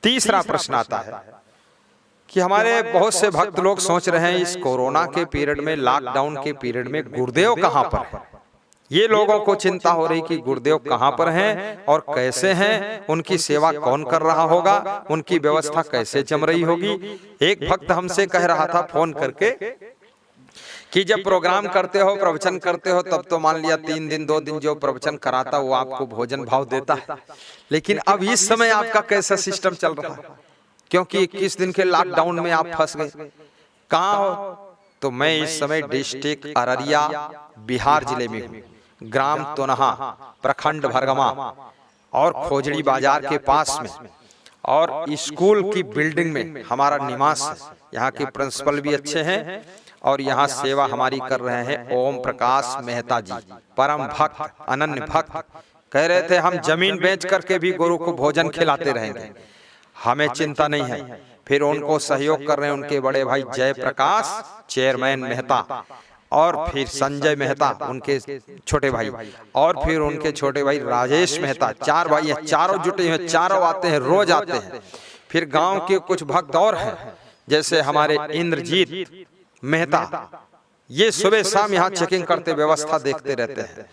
तीसरा प्रश्न आता है कि हमारे बहुत से भक्त लोग सोच रहे हैं इस कोरोना के पीरियड में, लॉकडाउन के पीरियड में गुरुदेव कहां पर है। ये लोगों को चिंता हो रही कि गुरुदेव कहां पर हैं और कैसे हैं, उनकी सेवा कौन कर रहा होगा, उनकी व्यवस्था कैसे चल रही होगी। एक भक्त हमसे कह रहा था फोन करके कि जब प्रोग्राम करते हो, प्रवचन करते हो, तब तो मान लिया 3 दिन 2 दिन जो प्रवचन कराता वो आपको भोजन भाव देता है, लेकिन अब इस समय आपका कैसा सिस्टम चल रहा है, क्योंकि 21 दिन के लॉकडाउन में आप फंस गए। कहाँ हो? तो मैं इस समय डिस्ट्रिक्ट अररिया बिहार जिले में हूँ, ग्राम तोनहा, प्रखंड भरगमा और खोजड़ी बाजार के पास में, और स्कूल की बिल्डिंग में हमारा निवास है। यहाँ के प्रिंसिपल भी अच्छे हैं और यहाँ सेवा हमारी कर रहे हैं ओम प्रकाश मेहता जी, परम भक्त, अनन्य भक्त। कह रहे थे हम जमीन बेच करके भी गुरु को भोजन खिलाते रहेंगे, हमें चिंता नहीं है। फिर उनको सहयोग कर रहे हैं उनके बड़े भाई जय प्रकाश चेयरमैन मेहता, और फिर संजय मेहता उनके छोटे भाई, और फिर उनके छोटे भाई राजेश मेहता। 4 भाई हैं, चारों जुटे हैं, चारों आते हैं, रोज आते हैं। फिर गांव के कुछ भक्त और हैं, जैसे हमारे इंद्रजीत मेहता, ये सुबह शाम यहाँ चेकिंग करते, व्यवस्था देखते रहते हैं।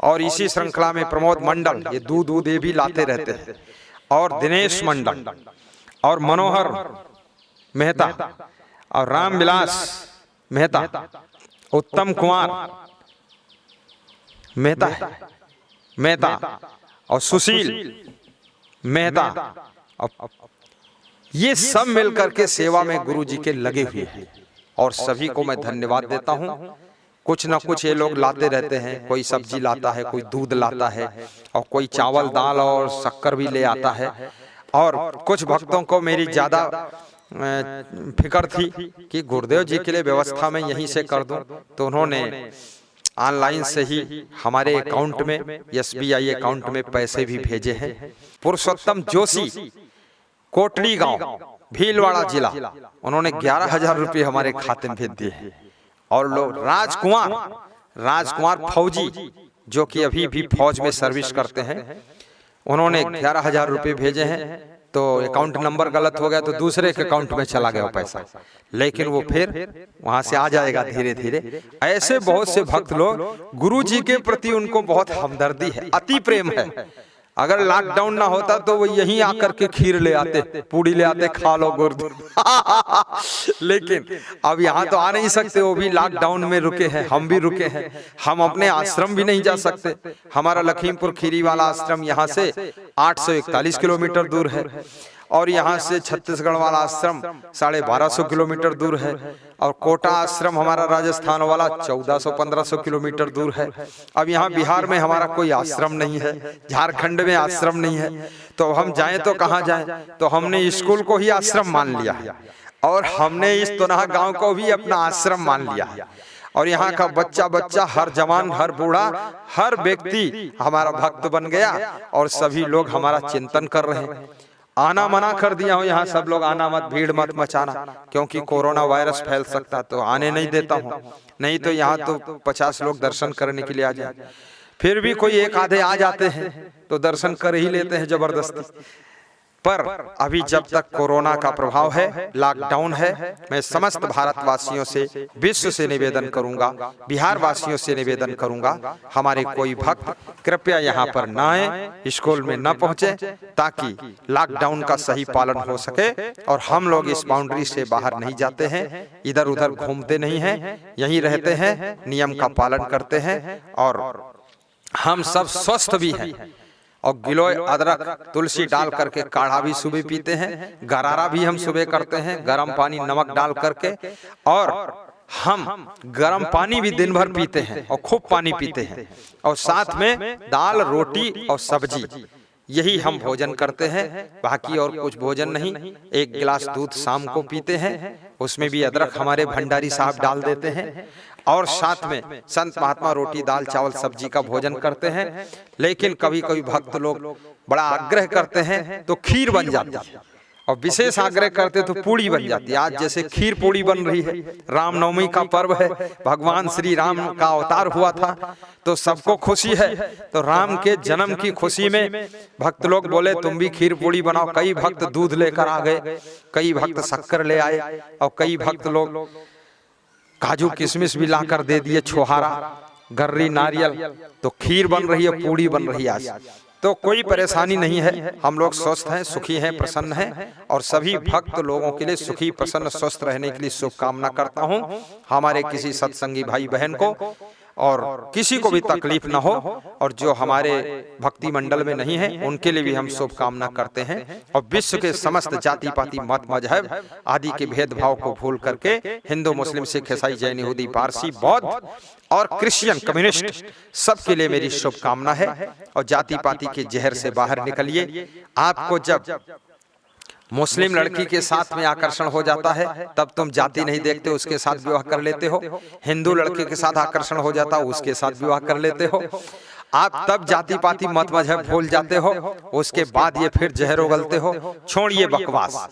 और इसी श्रृंखला में प्रमोद मंडल, ये दूध ये भी लाते रहते हैं, और दिनेश मंडल और मनोहर मेहता और रामविलास मेहता, उत्तम कुमार मेहता और सुशील मेहता, ये सब मिलकर के सेवा में गुरु जी के लगे हुए हैं। और सभी को मैं धन्यवाद देता हूं। कुछ ना कुछ ये लोग लाते रहते हैं, कोई सब्जी लाता है, कोई दूध लाता है, और कोई चावल दाल और शक्कर भी ले आता है। और कुछ भक्तों को मेरी ज्यादा फिक्र थी कि गुरुदेव जी के लिए व्यवस्था मैं यहीं से कर दूं, तो उन्होंने ऑनलाइन से ही हमारे अकाउंट में, SBI अकाउंट में पैसे भी भेजे हैं। पुरुषोत्तम जोशी, कोटड़ी गांव, भीलवाड़ा जिला, उन्होंने 11,000 रुपये हमारे खाते में भेज दिए। और लोग राजकुमार फौजी, जो कि अभी भी फौज में सर्विस करते हैं, उन्होंने 11,000 रुपये भेजे हैं। तो अकाउंट नंबर गलत हो गया तो दूसरे के अकाउंट में चला गया पैसा, लेकिन वो फिर वहां से आ जाएगा धीरे धीरे। ऐसे बहुत से भक्त लोग, गुरु जी के प्रति उनको बहुत हमदर्दी है, अति प्रेम है। अगर लॉकडाउन ना होता तो वो यहीं आकर के खीर ले आते, पूड़ी ले आते, खा लो गुरुदेव। लेकिन अब यहाँ तो आ नहीं सकते, वो भी लॉकडाउन में रुके हैं, हम भी रुके हैं। हम अपने आश्रम भी नहीं जा सकते। हमारा लखीमपुर खीरी वाला आश्रम यहाँ से 841 किलोमीटर दूर है, और यहाँ से छत्तीसगढ़ वाला आश्रम 1250 किलोमीटर दूर है, और कोटा आश्रम हमारा राजस्थान वाला 1400-1500 किलोमीटर दूर है। अब यहाँ बिहार में हमारा कोई आश्रम नहीं है, झारखंड में आश्रम नहीं है, तो हम जाएं तो कहाँ जाएं? तो हमने स्कूल को ही आश्रम मान लिया है, और हमने इस तोनहा गांव को भी अपना आश्रम मान लिया है। और यहाँ का बच्चा, हर जवान, हर बूढ़ा, हर व्यक्ति हमारा भक्त बन गया, और सभी लोग हमारा चिंतन कर रहे हैं। आना मना कर दिया हूँ, यहाँ सब लोग आना मत, भीड़ मत मचाना, क्योंकि कोरोना वायरस फैल सकता, तो आने नहीं देता हूँ। नहीं तो यहाँ तो 50 लोग दर्शन करने के लिए आ जाए। फिर भी कोई एक आधे आ जाते हैं तो दर्शन कर ही लेते हैं जबरदस्ती। पर अभी जब तक कोरोना का प्रभाव है, लॉकडाउन है, मैं समस्त भारतवासियों से, विश्व से निवेदन करूंगा, बिहार वासियों से निवेदन करूंगा, हमारे कोई भक्त कृपया यहाँ पर न आए, स्कूल में न पहुंचे, ताकि लॉकडाउन का सही पालन हो सके। और हम लोग इस बाउंड्री से बाहर नहीं जाते हैं, इधर उधर घूमते नहीं हैं, यहीं रहते हैं, नियम का पालन करते हैं, और हम सब स्वस्थ भी हैं। और गिलोय, अदरक, तुलसी डाल करके काढ़ा भी सुबह पीते हैं, गरारा भी हम सुबह करते हैं, गर्म पानी नमक डाल करके, और हम गर्म पानी भी दिन भर पीते हैं, और खूब पानी पीते हैं, और साथ में दाल, रोटी और सब्जी, यही हम भोजन करते हैं। बाकी और कुछ भोजन नहीं। 1 गिलास दूध शाम को पीते हैं, उसमें भी अदरक हमारे भंडारी साहब डाल देते हैं, और साथ में संत महात्मा रोटी दाल चावल सब्जी का भोजन करते हैं। लेकिन कभी कभी भक्त लोग बड़ा आग्रह करते हैं तो खीर बन जाती है। और विशेष आग्रह करते तो पूड़ी बन जाती। आज जैसे खीर पूड़ी बन रही है, रामनवमी का पर्व है, भगवान श्री राम का अवतार हुआ था, तो सबको खुशी है। तो राम के जन्म की खुशी में भक्त लोग बोले तुम भी खीर पूड़ी बनाओ। कई भक्त दूध लेकर आ गए, कई भक्त शक्कर ले आए, और कई भक्त लोग काजू किशमिश भी लाकर दे दिए, छोहारा, गर्री, नारियल। तो खीर बन रही है, पूड़ी बन रही है आज। तो कोई परेशानी नहीं है, हम लोग स्वस्थ हैं, सुखी हैं, प्रसन्न हैं, और सभी भक्त लोगों के लिए सुखी, प्रसन्न, स्वस्थ रहने के लिए शुभकामना करता हूं। हमारे किसी सत्संगी भाई बहन को और किसी को भी तकलीफ ना हो, और जो हमारे भक्ति मंडल में नहीं है उनके लिए भी हम शुभकामना करते हैं। और विश्व के समस्त जाति पाति मत मजहब आदि के भेदभाव को भूल करके हिंदू, मुस्लिम, सिख, ईसाई, जैन, यहूदी, पारसी, बौद्ध और क्रिश्चियन, कम्युनिस्ट सबके लिए मेरी शुभकामना है। और जाति पाति के जहर से बाहर निकलिए। आपको जब मुस्लिम लड़की के साथ में आकर्षण हो जाता है तब तुम जाति नहीं देखते, उसके साथ विवाह कर लेते हो। हिंदू लड़के के साथ आकर्षण हो जाता है, उसके साथ विवाह कर लेते हो। आप तब जाति पाति मत मजहब भूल जाते हो, उसके बाद ये फिर जहर उगलते हो। छोड़िए बकवास,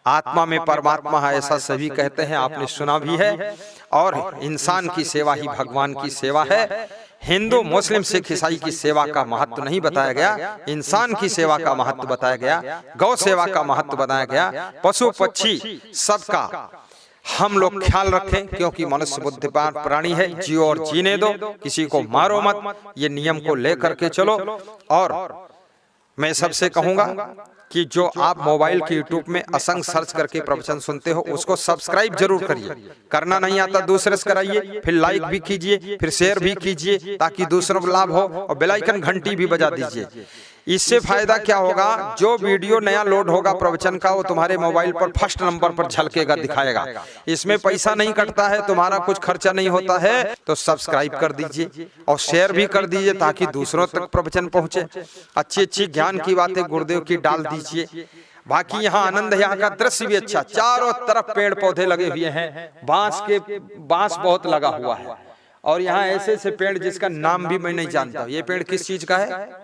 आत्मा में परमात्मा है ऐसा सभी कहते हैं, आपने सुना भी है। और इंसान की सेवा ही भगवान की सेवा है। हिंदू, मुस्लिम, सिख, ईसाई की सेवा का महत्व नहीं बताया गया, इंसान की सेवा का महत्व बताया गया, गौ सेवा का महत्व बताया गया, पशु पक्षी सबका हम लोग ख्याल रखें, क्योंकि मनुष्य बुद्धिमान प्राणी है। जियो और जीने दो, किसी को मारो मत, ये नियम को लेकर के चलो। और मैं सबसे कहूंगा कि जो आप मोबाइल के यूट्यूब में असंग सर्च करके प्रवचन सुनते हो, उसको सब्सक्राइब जरूर करिए। करना नहीं आता दूसरे से कराइए, फिर लाइक भी कीजिए, फिर शेयर भी कीजिए, ताकि दूसरों को लाभ हो। और बेल आइकन घंटी भी बजा दीजिए। इससे फायदा क्या होगा, जो वीडियो नया लोड होगा प्रवचन का, वो तुम्हारे मोबाइल पर फर्स्ट नंबर पर झलकेगा, दिखाएगा। इसमें पैसा नहीं कटता है, तुम्हारा कुछ खर्चा नहीं होता है। तो सब्सक्राइब कर दीजिए और शेयर भी कर दीजिए, ताकि दूसरों तक प्रवचन पहुंचे। अच्छी अच्छी ज्ञान की बातें गुरुदेव की डाल दीजिए। बाकी यहाँ आनंद है, यहाँ का दृश्य भी अच्छा, चारों तरफ पेड़ पौधे लगे हुए हैं, बांस बहुत लगा हुआ है। और यहाँ ऐसे ऐसे पेड़ जिसका नाम भी मैं नहीं जानता। ये पेड़ किस चीज का है?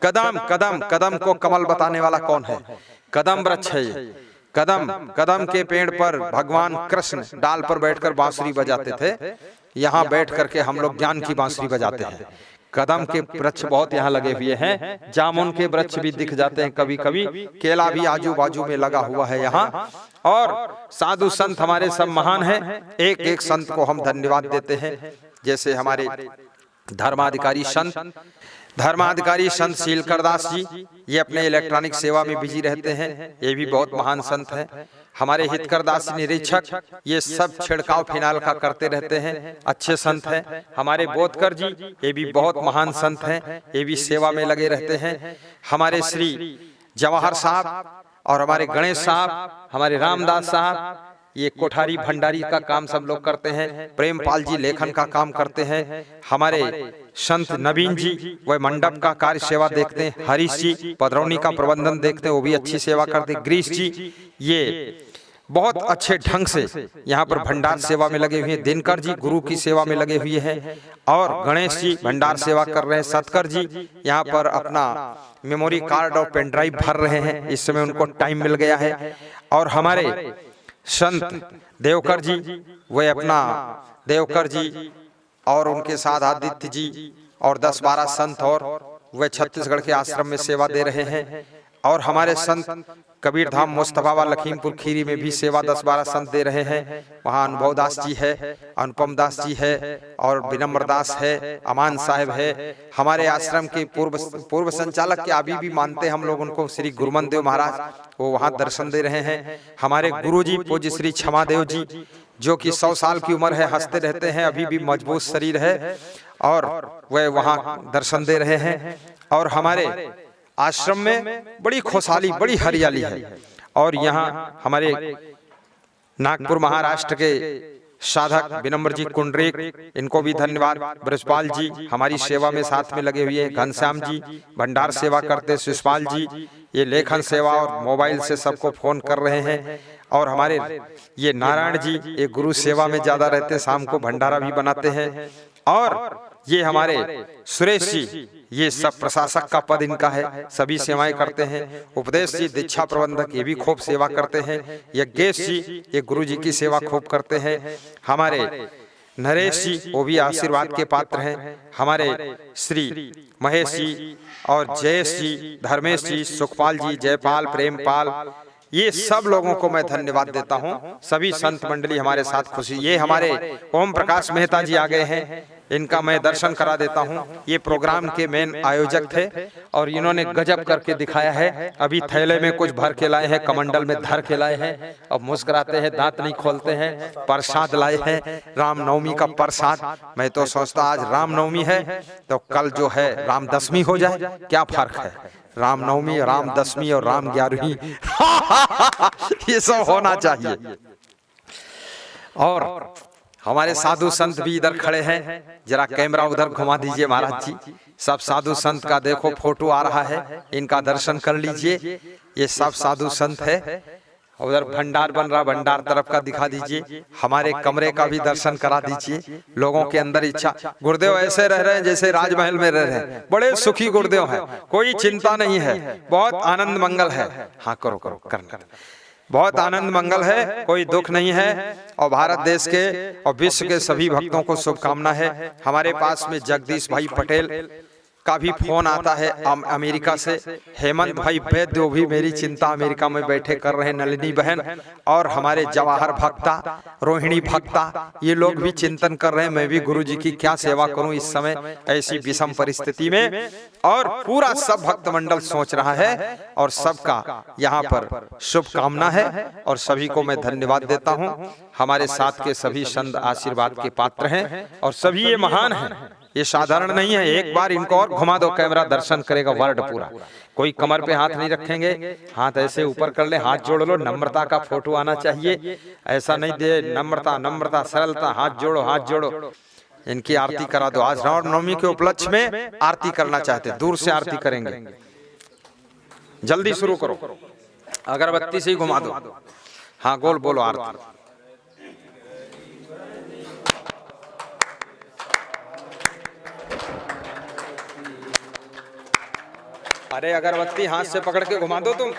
कदम। कदम को कमल बताने वाला कौन है? कदम वृक्ष है ये। कदम के पेड़ पर भगवान कृष्ण डाल पर बैठकर बांसुरी बजाते थे। यहाँ बैठ करके हम लोग ज्ञान की बांसुरी बजाते हैं। कदम के वृक्ष बहुत यहाँ लगे हुए हैं, जामुन के वृक्ष भी दिख जाते हैं कभी कभी, केला भी आजू बाजू में लगा हुआ है यहाँ। और साधु संत हमारे सब महान हैं, एक एक संत को हम धन्यवाद देते हैं। जैसे हमारे धर्माधिकारी संत शीलकरदास जी, ये अपने इलेक्ट्रॉनिक सेवा में बिजी रहते हैं, ये भी बहुत महान संत हैं। हमारे हितकरदास निरीक्षक, ये सब छिड़काव फिनाल का करते रहते हैं, अच्छे संत हैं। हमारे बोधकर जी, ये भी बहुत महान संत हैं, ये भी सेवा में लगे रहते हैं। हमारे श्री जवाहर साहब और हमारे गणेश साहब, हमारे रामदास साहब, ये कोठारी भंडारी का काम सब लोग करते हैं। प्रेमपाल जी लेखन का काम करते हैं। हमारे संत नवीन जी वह मंडप का कार्य सेवा देखते हैं। हरीश जी पधरौनी का प्रबंधन देखते हैं, वो भी अच्छी सेवा करते हैं। ग्रीश जी ये बहुत अच्छे ढंग से यहाँ पर भंडार सेवा में लगे हुए हैं। दिनकर जी गुरु की सेवा में लगे हुए हैं। और गणेश जी भंडार सेवा कर रहे हैं। सतकर जी यहाँ पर अपना मेमोरी कार्ड और पेन ड्राइव भर रहे हैं, इस समय उनको टाइम मिल गया है। और हमारे संत देवकर जी, वे अपना देवकर जी और उनके साथ आदित्य जी और 10-12 संत, और वे छत्तीसगढ़ के आश्रम में सेवा दे रहे हैं। और हमारे संत कबीर धाम मुस्तफावा लखीमपुर खीरी में भी सेवा 10-12 संत दे रहे हैं। वहाँ अनुभव दास जी है, अनुपम दास जी है, और विनम्र दास है, अमान साहब है। हमारे आश्रम के पूर्व संचालक के अभी भी मानते हम लोग उनको, श्री गुरुमन देव महाराज, वो वहाँ दर्शन दे रहे हैं। हमारे गुरु जी पूज्य श्री क्षमादेव जी, जो कि 100 साल की उम्र है, हंसते रहते हैं, अभी भी मजबूत शरीर है, और वह वहाँ दर्शन दे रहे हैं। और हमारे आश्रम में बड़ी खुशहाली, बड़ी हरियाली है। और यहाँ हमारे नागपुर महाराष्ट्र के साधक विनम्र जी कुंडरेक, इनको भी धन्यवाद। ब्रजपाल जी हमारी सेवा में साथ में लगे हुए हैं। घनश्याम जी भंडार सेवा करते। शिषपाल जी ये लेखन सेवा और मोबाइल से सबको फोन कर रहे हैं। और हमारे ये नारायण जी ये गुरु सेवा में ज्यादा रहते, शाम को भंडारा भी बनाते हैं। और ये हमारे सुरेश जी, ये सब प्रशासक का पद इनका है, सभी सेवाएं करते हैं। उपदेश जी दीक्षा प्रबंधक, ये भी खूब सेवा करते हैं। यज्ञेश जी ये गुरु जी की सेवा खूब करते हैं। हमारे नरेश जी वो भी आशीर्वाद के पात्र हैं। हमारे श्री महेश जी और जयेश जी, धर्मेश जी, सुखपाल जी, जयपाल, प्रेमपाल, ये सब लोगों को मैं धन्यवाद देता हूं। सभी संत मंडली हमारे साथ खुशी। ये हमारे ओम प्रकाश मेहता जी आ गए हैं, इनका मैं दर्शन करा देता हूं। ये प्रोग्राम के मेन आयोजक थे और इन्होंने गजब करके दिखाया है। अभी थैले में कुछ भर के लाए हैं, कमंडल में धर के लाए हैं। अब मुस्कुराते हैं, दांत नहीं खोलते हैं। प्रसाद लाए हैं, रामनवमी का प्रसाद। मैं तो सोचता आज रामनवमी है तो कल जो है राम दशमी हो जाए, क्या फर्क है? रामनवमी, राम दशमी और राम 11वीं ये सब होना चाहिए। और हमारे साधु संत भी इधर खड़े हैं, जरा कैमरा उधर घुमा दीजिए महाराज जी। सब साधु संत का देखो फोटो आ रहा है, इनका दर्शन कर लीजिए। ये सब साधु संत है। उधर भंडार बन रहा, भंडार तरफ का दिखा दीजिए। हमारे कमरे का भी दर्शन करा दीजिए। लोगों के अंदर इच्छा, गुरुदेव ऐसे रह रहे हैं जैसे राजमहल में रह रहे हैं। बड़े सुखी गुरुदेव हैं, कोई चिंता नहीं है, बहुत आनंद मंगल है। हाँ करो करो करना, बहुत आनंद मंगल है, कोई दुख नहीं है। और भारत देश के और विश्व के सभी भक्तों को शुभकामना है। हमारे पास में जगदीश भाई पटेल का भी फोन आता है अमेरिका से। हेमंत भाई वैद्य, वो भी मेरी चिंता अमेरिका में बैठे कर रहे हैं। नलिनी बहन और हमारे जवाहर भक्ता, रोहिणी भक्ता, ये लोग भी चिंतन कर रहे हैं मैं भी गुरु जी की क्या सेवा करूं इस समय ऐसी विषम परिस्थिति में। और पूरा सब भक्त मंडल सोच रहा है और सबका यहाँ पर शुभकामना है और सभी को मैं धन्यवाद देता हूँ। हमारे साथ के सभी संत आशीर्वाद के पात्र हैं और सभी ये महान हैं, ये साधारण नहीं है। एक बार इनको और घुमा दो, कैमरा दर्शन करेगा वर्ल्ड पूरा। कोई कमर पे हाथ नहीं रखेंगे, हाथ ऐसे ऊपर कर ले, हाथ जोड़ लो। नम्रता का फोटो आना चाहिए, ऐसा नहीं दे, नम्रता नम्रता सरलता, हाथ जोड़ो हाथ जोड़ो। इनकी आरती करा दो। आज रामनवमी के उपलक्ष्य में आरती करना चाहते, दूर से आरती करेंगे। जल्दी शुरू करो, अगरबत्ती से ही घुमा दो। हाँ गोल बोलो आरती। अरे अगरबत्ती हाथ से पकड़ के घुमा दो तुम।